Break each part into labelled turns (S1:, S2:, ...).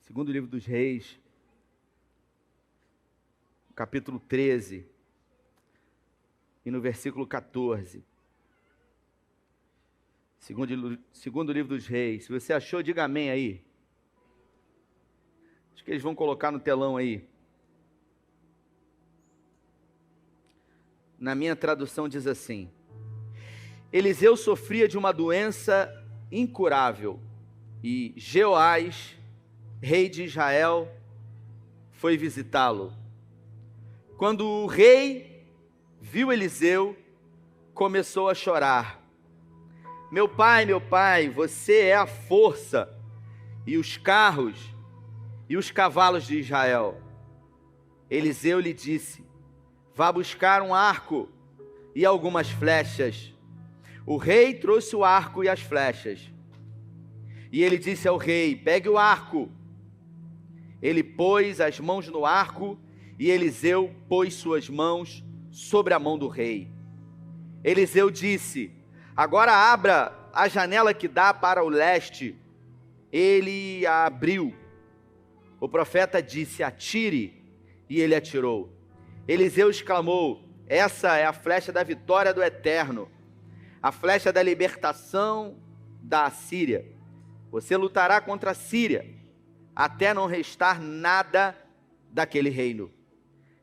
S1: Segundo livro dos Reis, capítulo 13, e no versículo 14. Segundo livro dos Reis. Se você achou, diga amém aí. Acho que eles vão colocar no telão aí. Na minha tradução diz assim: Eliseu sofria de uma doença incurável, e Jeoás, rei de Israel, foi visitá-lo. Quando o rei viu Eliseu, começou a chorar. Meu pai, você é a força e os carros e os cavalos de Israel. Eliseu lhe disse: vá buscar um arco e algumas flechas. O rei trouxe o arco e as flechas. E ele disse ao rei: pegue o arco. Ele pôs as mãos no arco e Eliseu pôs suas mãos sobre a mão do rei. Eliseu disse: agora abra a janela que dá para o leste. Ele a abriu. O profeta disse: atire, e ele atirou. Eliseu exclamou: essa é a flecha da vitória do Eterno, a flecha da libertação da Assíria. Você lutará contra a Síria, até não restar nada daquele reino.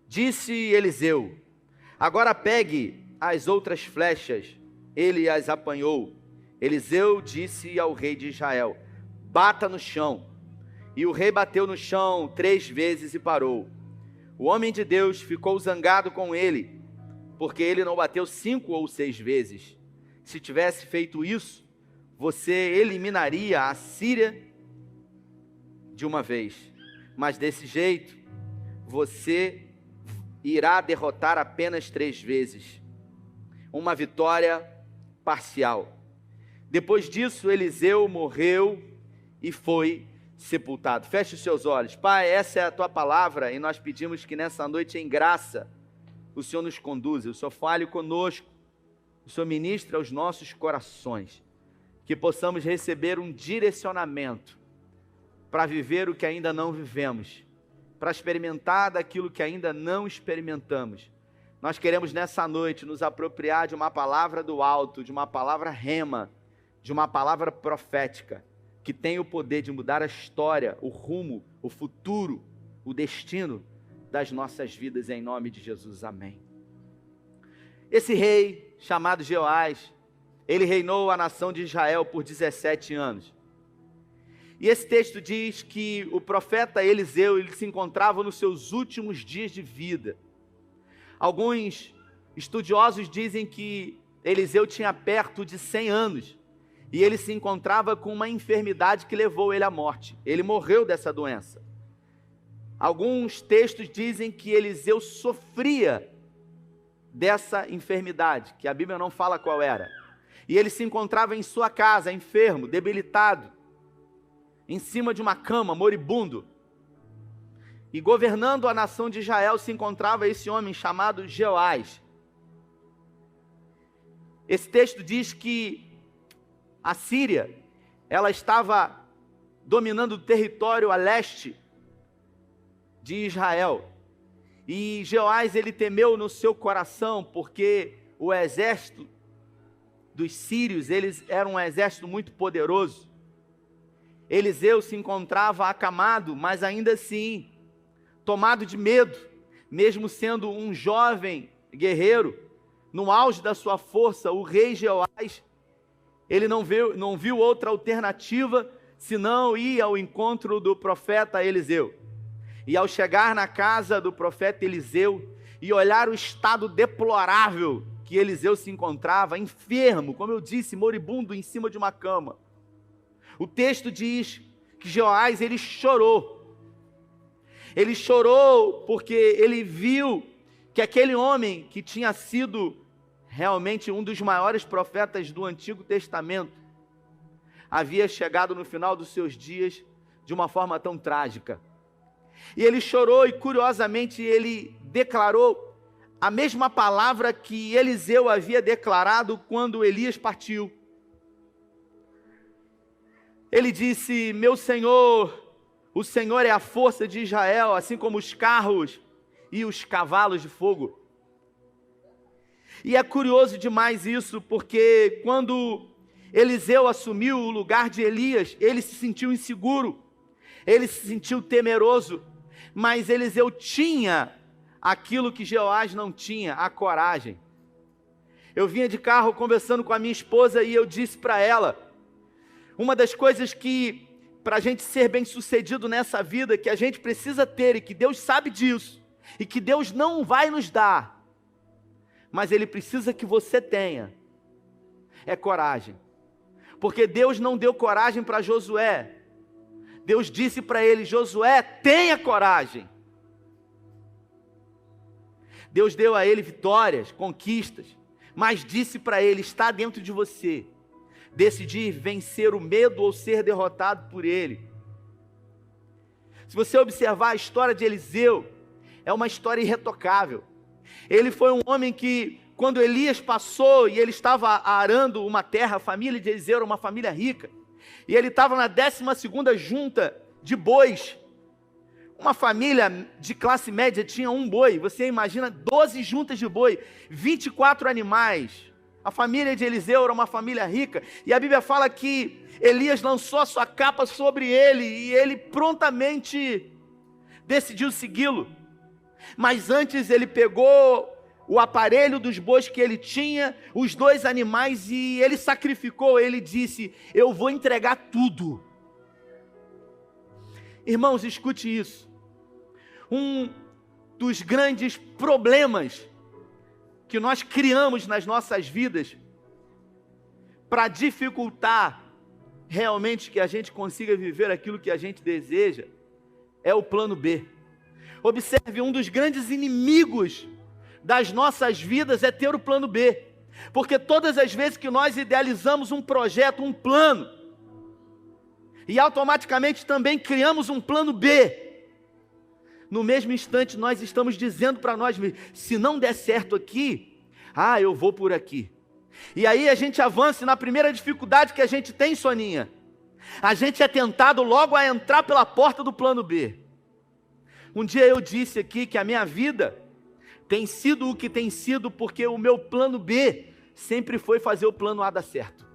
S1: Disse Eliseu: agora pegue as outras flechas. Ele as apanhou. Eliseu disse ao rei de Israel: bata no chão. E o rei bateu no chão 3 vezes e parou. O homem de Deus ficou zangado com ele, porque ele não bateu 5 ou 6 vezes. Se tivesse feito isso, você eliminaria a Síria de uma vez. Mas desse jeito, você irá derrotar apenas 3 vezes. Uma vitória parcial. Depois disso, Eliseu morreu e foi sepultado. Feche os seus olhos. Pai, essa é a tua palavra e nós pedimos que nessa noite, em graça, o Senhor nos conduza, o Senhor fale conosco, o Senhor ministre aos nossos corações, que possamos receber um direcionamento para viver o que ainda não vivemos, para experimentar daquilo que ainda não experimentamos. Nós queremos nessa noite nos apropriar de uma palavra do alto, de uma palavra rema, de uma palavra profética, que tem o poder de mudar a história, o rumo, o futuro, o destino das nossas vidas, em nome de Jesus, amém. Esse rei, chamado Jeoás, ele reinou a nação de Israel por 17 anos. E esse texto diz que o profeta Eliseu, ele se encontrava nos seus últimos dias de vida. Alguns estudiosos dizem que Eliseu tinha perto de 100 anos, e ele se encontrava com uma enfermidade que levou ele à morte. Ele morreu dessa doença. Alguns textos dizem que Eliseu sofria dessa enfermidade, que a Bíblia não fala qual era. E ele se encontrava em sua casa, enfermo, debilitado, em cima de uma cama, moribundo. E governando a nação de Israel se encontrava esse homem chamado Jeoás. Esse texto diz que a Síria, ela estava dominando o território a leste de Israel. E Jeoás, ele temeu no seu coração, porque o exército dos sírios, eles eram um exército muito poderoso. Eliseu se encontrava acamado, mas ainda assim, tomado de medo, mesmo sendo um jovem guerreiro, no auge da sua força, o rei Jeoás, ele não viu outra alternativa, senão ir ao encontro do profeta Eliseu. E ao chegar na casa do profeta Eliseu, e olhar o estado deplorável que Eliseu se encontrava, enfermo, como eu disse, moribundo em cima de uma cama, o texto diz que Jeoás, ele chorou. Ele chorou porque ele viu que aquele homem que tinha sido realmente um dos maiores profetas do Antigo Testamento, havia chegado no final dos seus dias de uma forma tão trágica. E ele chorou e curiosamente ele declarou a mesma palavra que Eliseu havia declarado quando Elias partiu. Ele disse: meu Senhor, O Senhor é a força de Israel, assim como os carros e os cavalos de fogo. E é curioso demais isso, porque quando Eliseu assumiu o lugar de Elias, ele se sentiu inseguro, ele se sentiu temeroso, mas Eliseu tinha aquilo que Jeoás não tinha, a coragem. Eu vinha de carro conversando com a minha esposa e eu disse para ela, uma das coisas que, para a gente ser bem sucedido nessa vida, que a gente precisa ter e que Deus sabe disso, e que Deus não vai nos dar, mas Ele precisa que você tenha, é coragem. Porque Deus não deu coragem para Josué. Deus disse para ele, Josué, tenha coragem. Deus deu a ele vitórias, conquistas, mas disse para ele, está dentro de você, decidir vencer o medo ou ser derrotado por ele. Se você observar a história de Eliseu, é uma história irretocável. Ele foi um homem que, quando Elias passou e ele estava arando uma terra, a família de Eliseu era uma família rica, e ele estava na 12ª junta de bois. Uma família de classe média tinha um boi, você imagina 12 juntas de boi, 24 animais. A família de Eliseu era uma família rica, e a Bíblia fala que Elias lançou a sua capa sobre ele, e ele prontamente decidiu segui-lo. Mas antes ele pegou o aparelho dos bois que ele tinha, os 2 animais, e ele sacrificou. Ele disse, eu vou entregar tudo. Irmãos, escute isso. Um dos grandes problemas que nós criamos nas nossas vidas, para dificultar realmente que a gente consiga viver aquilo que a gente deseja, é o plano B. Observe, um dos grandes inimigos das nossas vidas é ter o plano B, porque todas as vezes que nós idealizamos um projeto, um plano, e automaticamente também criamos um plano B, no mesmo instante nós estamos dizendo para nós mesmos, se não der certo aqui, eu vou por aqui. E aí a gente avança, e na primeira dificuldade que a gente tem, Soninha, a gente é tentado logo a entrar pela porta do plano B. Um dia eu disse aqui que a minha vida tem sido o que tem sido porque o meu plano B sempre foi fazer o plano A dar certo.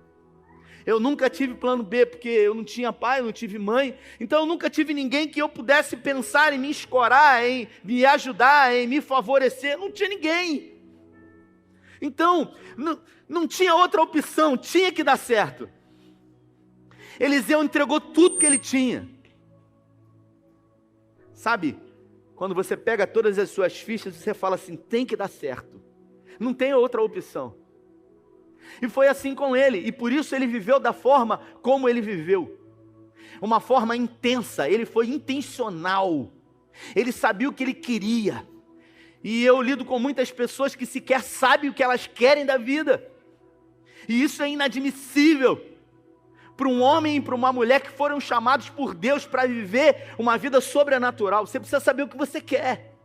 S1: Eu nunca tive plano B porque eu não tinha pai, eu não tive mãe, então eu nunca tive ninguém que eu pudesse pensar em me escorar, em me ajudar, em me favorecer, não tinha ninguém. Então, não tinha outra opção, tinha que dar certo. Eliseu entregou tudo que ele tinha. Sabe, quando você pega todas as suas fichas, você fala assim, tem que dar certo. Não tem outra opção. E foi assim com ele, e por isso ele viveu da forma como ele viveu. Uma forma intensa, ele foi intencional. Ele sabia o que ele queria. E eu lido com muitas pessoas que sequer sabem o que elas querem da vida. E isso é inadmissível para um homem e para uma mulher que foram chamados por Deus para viver uma vida sobrenatural. Você precisa saber o que você quer.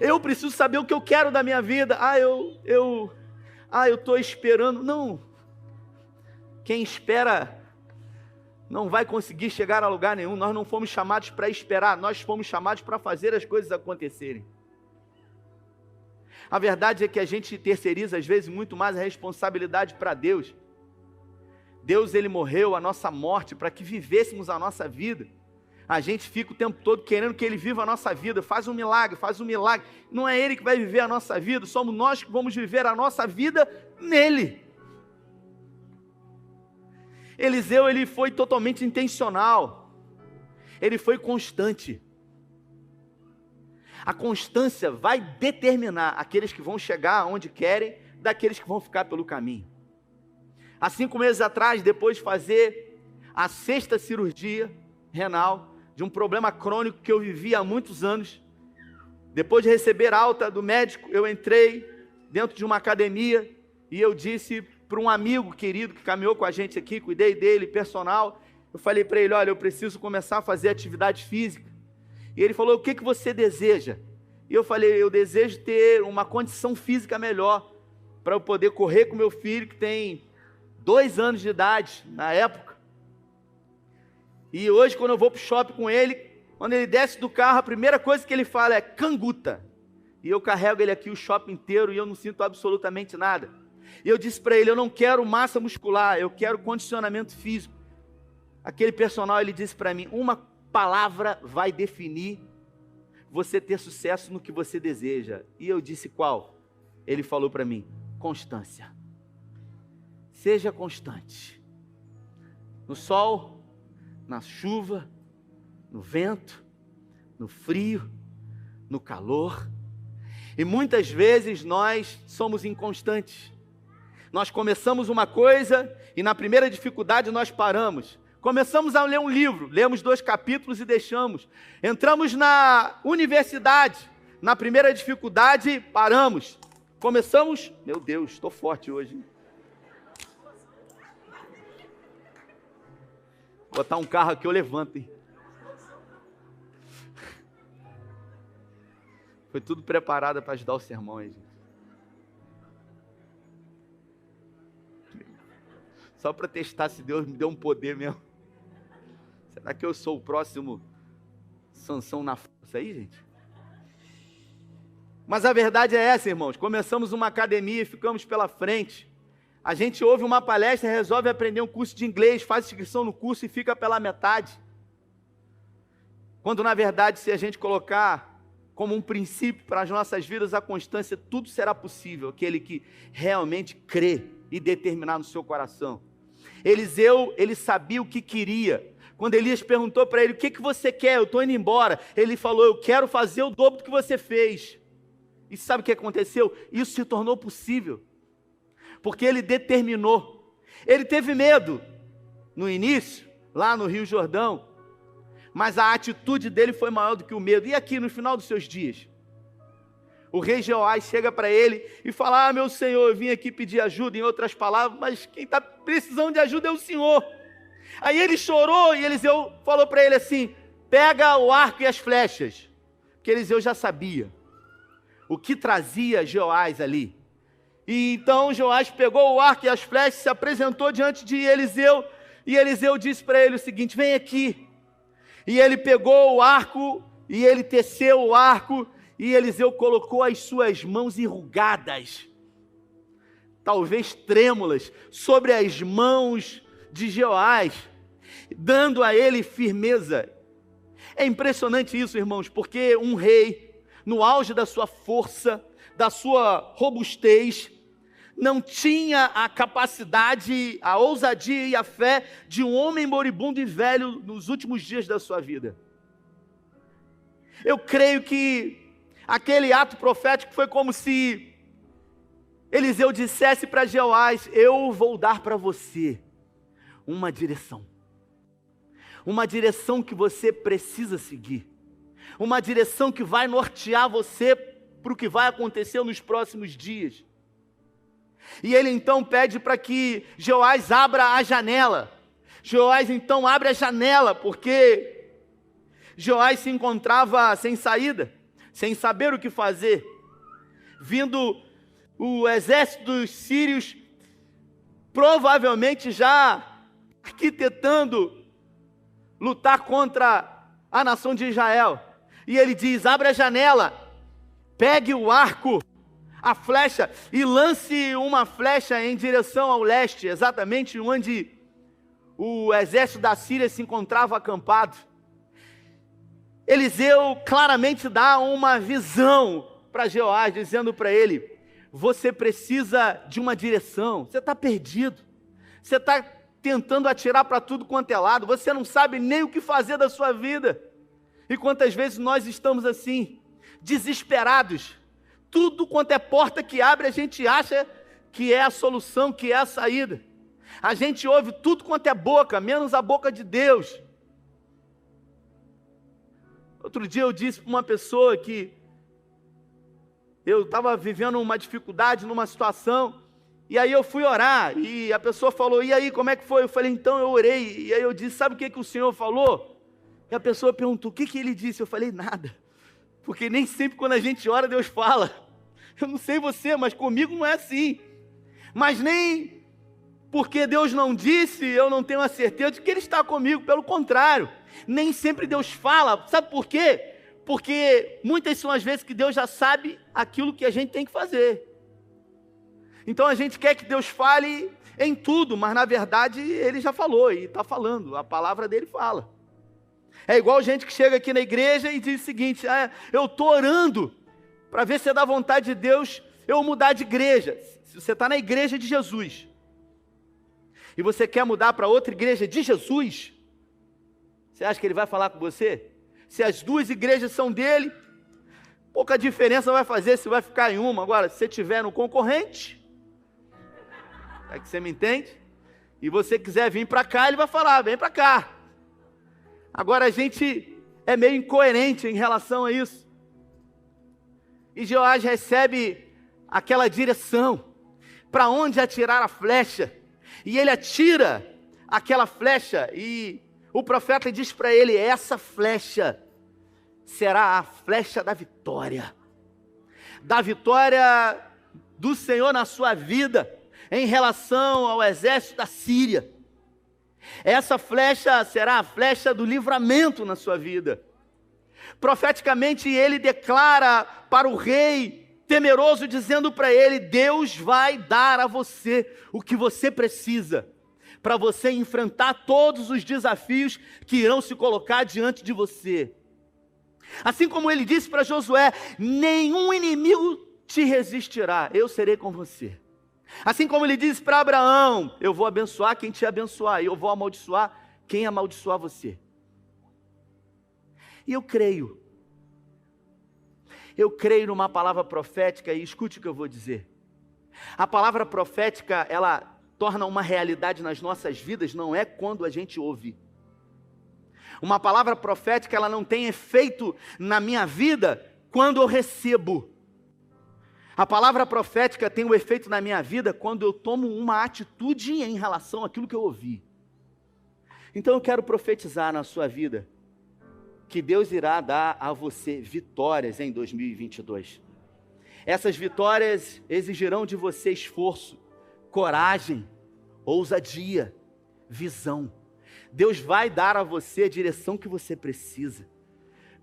S1: Eu preciso saber o que eu quero da minha vida. Eu estou esperando. Não. Quem espera não vai conseguir chegar a lugar nenhum. Nós não fomos chamados para esperar, nós fomos chamados para fazer as coisas acontecerem. A verdade é que a gente terceiriza às vezes muito mais a responsabilidade para Deus. Deus, Ele morreu a nossa morte para que vivêssemos a nossa vida. A gente fica o tempo todo querendo que Ele viva a nossa vida, faz um milagre, faz um milagre. Não é Ele que vai viver a nossa vida, somos nós que vamos viver a nossa vida nele. Eliseu, ele foi totalmente intencional, ele foi constante. A constância vai determinar aqueles que vão chegar onde querem, daqueles que vão ficar pelo caminho. Há 5 meses atrás, depois de fazer a 6ª cirurgia renal, de um problema crônico que eu vivia há muitos anos, depois de receber alta do médico, eu entrei dentro de uma academia e eu disse para um amigo querido que caminhou com a gente aqui, cuidei dele, personal, eu falei para ele, olha, eu preciso começar a fazer atividade física. E ele falou, o que você deseja? E eu falei, eu desejo ter uma condição física melhor, para eu poder correr com meu filho, que tem 2 anos de idade, na época. E hoje, quando eu vou para o shopping com ele, Quando ele desce do carro, a primeira coisa que ele fala é canguta. E eu carrego ele aqui o shopping inteiro e eu não sinto absolutamente nada. E eu disse para ele, eu não quero massa muscular, eu quero condicionamento físico. Aquele personal, ele disse para mim, uma palavra vai definir você ter sucesso no que você deseja. E eu disse, qual? Ele falou para mim, constância. Seja constante. No sol, na chuva, no vento, no frio, no calor. E muitas vezes nós somos inconstantes. Nós começamos uma coisa e na primeira dificuldade nós paramos. Começamos a ler um livro, lemos 2 capítulos e deixamos. Entramos na universidade, na primeira dificuldade paramos. Começamos, meu Deus, estou forte hoje. Vou botar um carro aqui, eu levanto, hein? Foi tudo preparado para ajudar o sermão, hein, gente? Só para testar se Deus me deu um poder mesmo. Será que eu sou o próximo Sansão na força aí, gente? Mas a verdade é essa, irmãos. Começamos uma academia e ficamos pela frente. A gente ouve uma palestra, resolve aprender um curso de inglês, faz inscrição no curso e fica pela metade. Quando, na verdade, se a gente colocar como um princípio para as nossas vidas a constância, tudo será possível. Aquele que realmente crê e determinar no seu coração. Eliseu, ele sabia o que queria. Quando Elias perguntou para ele, o que você quer? Eu estou indo embora. Ele falou, eu quero fazer o dobro do que você fez. E sabe o que aconteceu? Isso se tornou possível. Porque ele determinou. Ele teve medo no início, lá no Rio Jordão. Mas a atitude dele foi maior do que o medo. E aqui, no final dos seus dias? O rei Jeoás chega para ele e fala, meu senhor, eu vim aqui pedir ajuda, em outras palavras, mas quem está precisando de ajuda é o senhor. Aí ele chorou e Eliseu falou para ele assim, pega o arco e as flechas. Porque Eliseu já sabia o que trazia Jeoás ali. E então Jeoás pegou o arco e as flechas, se apresentou diante de Eliseu, e Eliseu disse para ele o seguinte, vem aqui. E ele pegou o arco, e ele teceu o arco, e Eliseu colocou as suas mãos enrugadas, talvez trêmulas, sobre as mãos de Jeoás, dando a ele firmeza. É impressionante isso, irmãos, porque um rei, no auge da sua força, da sua robustez, não tinha a capacidade, a ousadia e a fé de um homem moribundo e velho nos últimos dias da sua vida. Eu creio que aquele ato profético foi como se Eliseu dissesse para Jeoás, eu vou dar para você uma direção que você precisa seguir, uma direção que vai nortear você para o que vai acontecer nos próximos dias. E ele então pede para que Jeoás abra a janela. Jeoás então abre a janela, porque Jeoás se encontrava sem saída, sem saber o que fazer, vindo o exército dos sírios, provavelmente já arquitetando lutar contra a nação de Israel. E ele diz, abre a janela, pegue o arco, a flecha, e lance uma flecha em direção ao leste, exatamente onde o exército da Síria se encontrava acampado. Eliseu claramente dá uma visão para Jeoás, dizendo para ele, você precisa de uma direção, você está perdido, você está tentando atirar para tudo quanto é lado, você não sabe nem o que fazer da sua vida. E quantas vezes nós estamos assim, desesperados, tudo quanto é porta que abre, a gente acha que é a solução, que é a saída. A gente ouve tudo quanto é boca, menos a boca de Deus. Outro dia eu disse para uma pessoa que eu estava vivendo uma dificuldade numa situação, e aí eu fui orar, e a pessoa falou, e aí, como é que foi? Eu falei, então eu orei, e aí eu disse, sabe o que o Senhor falou? E a pessoa perguntou, o que ele disse? Eu falei, nada, porque nem sempre quando a gente ora, Deus fala. Eu não sei você, mas comigo não é assim. Mas nem porque Deus não disse, eu não tenho a certeza de que Ele está comigo, pelo contrário. Nem sempre Deus fala. Sabe por quê? Porque muitas são as vezes que Deus já sabe aquilo que a gente tem que fazer. Então a gente quer que Deus fale em tudo, mas na verdade Ele já falou e está falando, a palavra dele fala. É igual gente que chega aqui na igreja e diz o seguinte: eu estou orando para ver se é da vontade de Deus eu mudar de igreja. Se você está na igreja de Jesus e você quer mudar para outra igreja de Jesus, você acha que Ele vai falar com você? Se as duas igrejas são dele, pouca diferença vai fazer se vai ficar em uma. Agora, se você estiver no concorrente, é que você me entende? E você quiser vir para cá, ele vai falar: vem para cá. Agora a gente é meio incoerente em relação a isso. E Jeoás recebe aquela direção para onde atirar a flecha. E ele atira aquela flecha e o profeta diz para ele: essa flecha será a flecha da vitória do Senhor na sua vida, em relação ao exército da Síria. Essa flecha será a flecha do livramento na sua vida. Profeticamente ele declara para o rei temeroso, dizendo para ele: Deus vai dar a você o que você precisa, para você enfrentar todos os desafios que irão se colocar diante de você. Assim como ele disse para Josué: nenhum inimigo te resistirá, eu serei com você. Assim como ele disse para Abraão: eu vou abençoar quem te abençoar, e eu vou amaldiçoar quem amaldiçoar você. E eu creio numa palavra profética, e escute o que eu vou dizer. A palavra profética, ela torna uma realidade nas nossas vidas, não é quando a gente ouve. Uma palavra profética, ela não tem efeito na minha vida quando eu recebo. A palavra profética tem o efeito na minha vida quando eu tomo uma atitude em relação àquilo que eu ouvi. Então eu quero profetizar na sua vida que Deus irá dar a você vitórias em 2022. Essas vitórias exigirão de você esforço, coragem, ousadia, visão. Deus vai dar a você a direção que você precisa,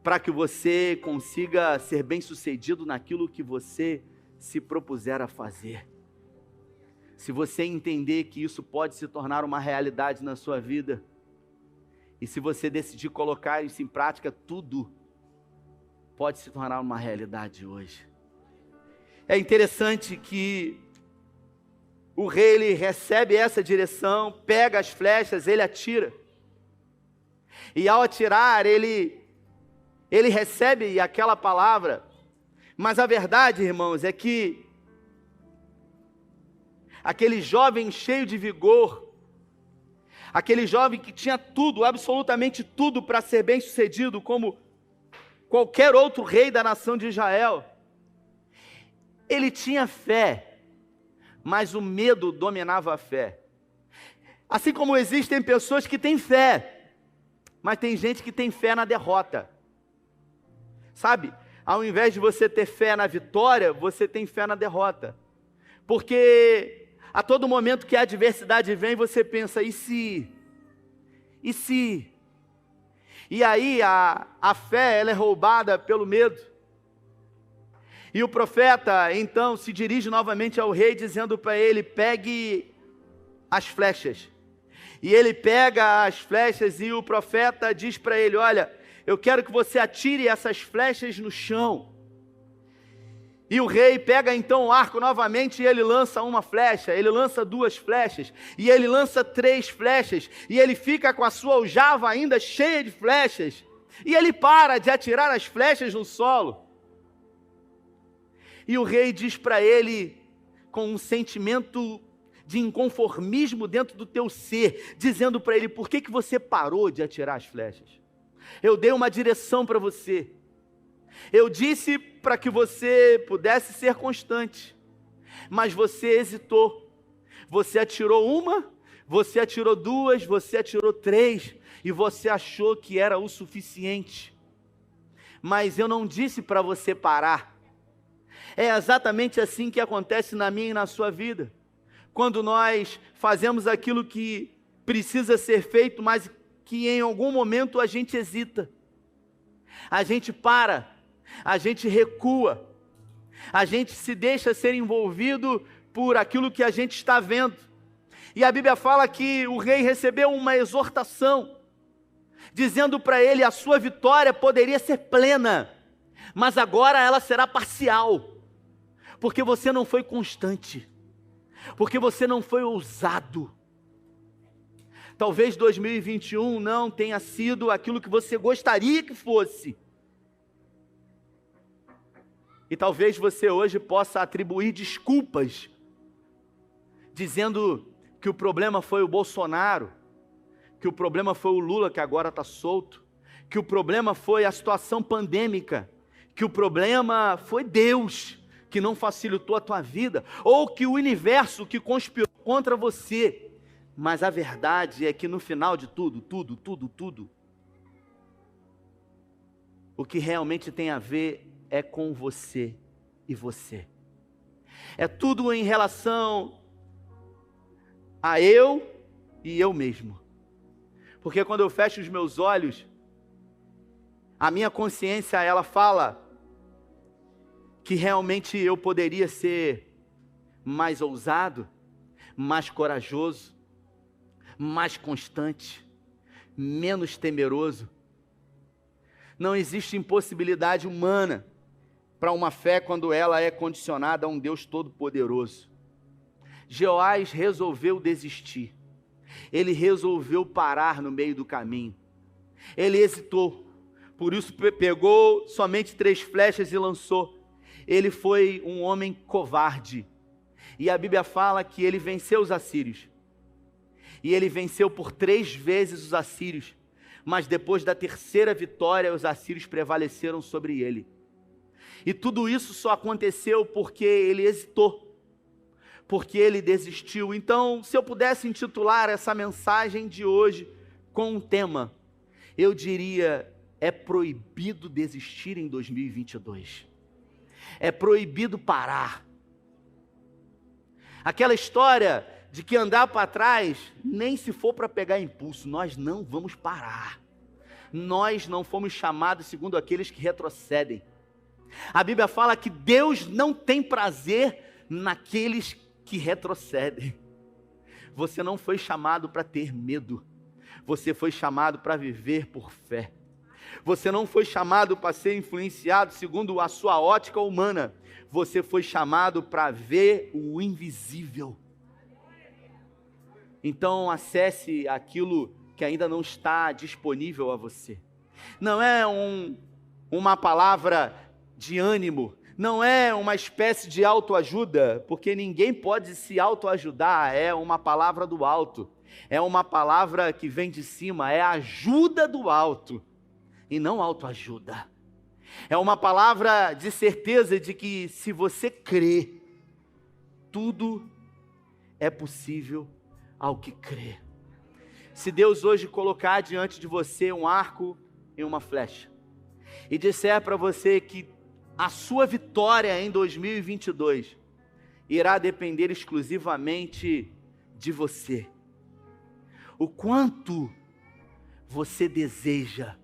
S1: para que você consiga ser bem-sucedido naquilo que você se propuser a fazer. Se você entender que isso pode se tornar uma realidade na sua vida, e se você decidir colocar isso em prática, tudo pode se tornar uma realidade hoje. É interessante que o rei, ele recebe essa direção, pega as flechas, ele atira. E ao atirar, ele recebe aquela palavra. Mas a verdade, irmãos, é que aquele jovem cheio de vigor, aquele jovem que tinha tudo, absolutamente tudo para ser bem sucedido, como qualquer outro rei da nação de Israel, ele tinha fé, mas o medo dominava a fé. Assim como existem pessoas que têm fé, mas tem gente que tem fé na derrota. Sabe? Ao invés de você ter fé na vitória, você tem fé na derrota. Porque a todo momento que a adversidade vem, você pensa: e se? E se? E aí a fé, ela é roubada pelo medo. E o profeta então se dirige novamente ao rei, dizendo para ele: pegue as flechas. E ele pega as flechas e o profeta diz para ele: olha, eu quero que você atire essas flechas no chão. E o rei pega então o arco novamente e ele lança uma flecha, ele lança duas flechas, e ele lança 3 flechas, e ele fica com a sua aljava ainda cheia de flechas, e ele para de atirar as flechas no solo. E o rei diz para ele, com um sentimento de inconformismo dentro do teu ser, dizendo para ele: por que você parou de atirar as flechas? Eu dei uma direção para você. Eu disse para que você pudesse ser constante, mas você hesitou. Você atirou uma, você atirou 2, você atirou 3, e você achou que era o suficiente. Mas eu não disse para você parar. É exatamente assim que acontece na minha e na sua vida. Quando nós fazemos aquilo que precisa ser feito, mas que em algum momento a gente hesita, a gente para, a gente recua, a gente se deixa ser envolvido por aquilo que a gente está vendo. E a Bíblia fala que o rei recebeu uma exortação, dizendo para ele: a sua vitória poderia ser plena, mas agora ela será parcial, porque você não foi constante, porque você não foi ousado. Talvez 2021 não tenha sido aquilo que você gostaria que fosse. E talvez você hoje possa atribuir desculpas, dizendo que o problema foi o Bolsonaro, que o problema foi o Lula que agora está solto, que o problema foi a situação pandêmica, que o problema foi Deus que não facilitou a tua vida, ou que o universo que conspirou contra você. Mas a verdade é que no final de tudo, o que realmente tem a ver é com você e você. É tudo em relação a eu e eu mesmo. Porque quando eu fecho os meus olhos, a minha consciência, ela fala que realmente eu poderia ser mais ousado, mais corajoso, mais constante, menos temeroso. Não existe impossibilidade humana para uma fé quando ela é condicionada a um Deus todo-poderoso. Jeoás resolveu desistir. Ele resolveu parar no meio do caminho. Ele hesitou. Por isso pegou somente 3 flechas e lançou. Ele foi um homem covarde. E a Bíblia fala que ele venceu os assírios. E ele venceu por 3 vezes os assírios. Mas depois da 3ª vitória, os assírios prevaleceram sobre ele. E tudo isso só aconteceu porque ele hesitou, porque ele desistiu. Então, se eu pudesse intitular essa mensagem de hoje com um tema, eu diria: é proibido desistir em 2022. É proibido parar. Aquela história de que andar para trás, nem se for para pegar impulso, nós não vamos parar. Nós não fomos chamados segundo aqueles que retrocedem. A Bíblia fala que Deus não tem prazer naqueles que retrocedem. Você não foi chamado para ter medo. Você foi chamado para viver por fé. Você não foi chamado para ser influenciado segundo a sua ótica humana. Você foi chamado para ver o invisível. Então acesse aquilo que ainda não está disponível a você. Não é uma palavra de ânimo, não é uma espécie de autoajuda, porque ninguém pode se autoajudar, é uma palavra do alto, é uma palavra que vem de cima, é ajuda do alto, e não autoajuda. É uma palavra de certeza de que se você crê, tudo é possível ao que crê. Se Deus hoje colocar diante de você um arco e uma flecha, e disser para você que a sua vitória em 2022 irá depender exclusivamente de você, o quanto você deseja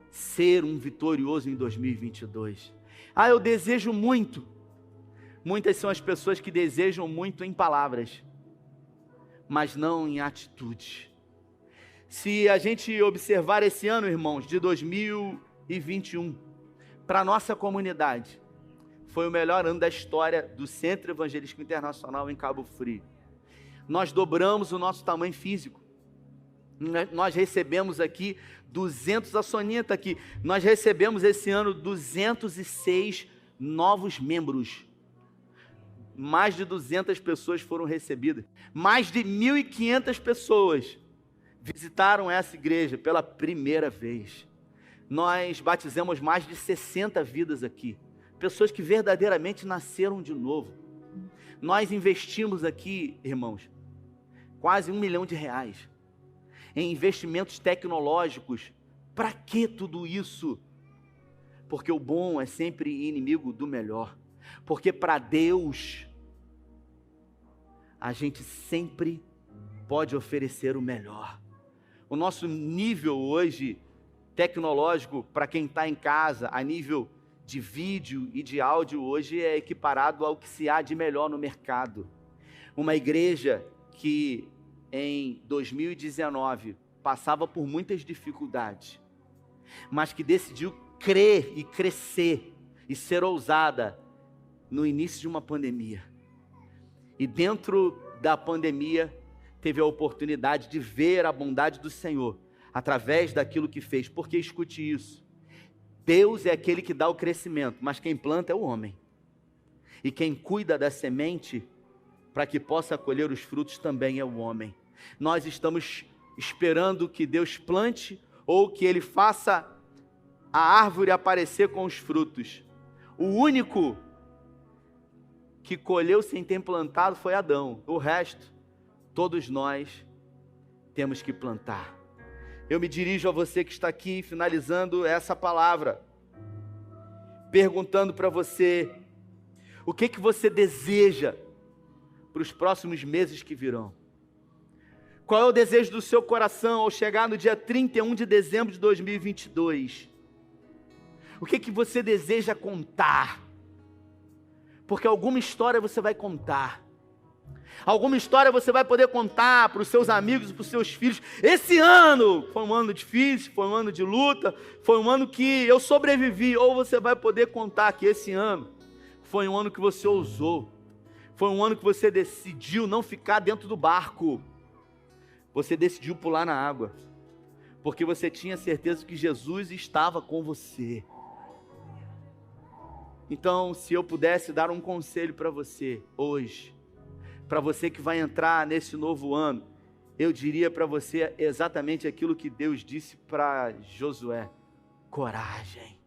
S1: ser um vitorioso em 2022. Eu desejo muito. Muitas são as pessoas que desejam muito em palavras, mas não em atitude. Se a gente observar esse ano, irmãos, de 2021, para a nossa comunidade, foi o melhor ano da história do Centro Evangelístico Internacional em Cabo Frio. Nós dobramos o nosso tamanho físico. Nós recebemos aqui 200, a Soninha está aqui, nós recebemos esse ano 206 novos membros. Mais de 200 pessoas foram recebidas. Mais de 1.500 pessoas visitaram essa igreja pela primeira vez. Nós batizamos mais de 60 vidas aqui. Pessoas que verdadeiramente nasceram de novo. Nós investimos aqui, irmãos, quase R$1 milhão em investimentos tecnológicos. Para que tudo isso? Porque o bom é sempre inimigo do melhor. Porque para Deus, a gente sempre pode oferecer o melhor. O nosso nível hoje tecnológico, para quem está em casa, a nível de vídeo e de áudio hoje é equiparado ao que se há de melhor no mercado. Uma igreja que em 2019 passava por muitas dificuldades, mas que decidiu crer e crescer e ser ousada no início de uma pandemia. E dentro da pandemia teve a oportunidade de ver a bondade do Senhor através daquilo que fez. Porque escute isso, Deus é aquele que dá o crescimento, mas quem planta é o homem. E quem cuida da semente para que possa colher os frutos também é o homem. Nós estamos esperando que Deus plante ou que Ele faça a árvore aparecer com os frutos. O único que colheu sem ter plantado foi Adão. O resto, todos nós temos que plantar. Eu me dirijo a você que está aqui, finalizando essa palavra, perguntando para você, o que você deseja para os próximos meses que virão? Qual é o desejo do seu coração ao chegar no dia 31 de dezembro de 2022? O que você deseja contar? Porque alguma história você vai contar. Alguma história você vai poder contar para os seus amigos, para os seus filhos. Esse ano foi um ano difícil, foi um ano de luta, foi um ano que eu sobrevivi. Ou você vai poder contar que esse ano foi um ano que você ousou. Foi um ano que você decidiu não ficar dentro do barco. Você decidiu pular na água. Porque você tinha certeza que Jesus estava com você. Então, se eu pudesse dar um conselho para você hoje, para você que vai entrar nesse novo ano, eu diria para você exatamente aquilo que Deus disse para Josué: coragem,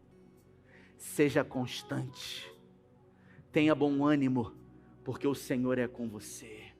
S1: seja constante, tenha bom ânimo, porque o Senhor é com você.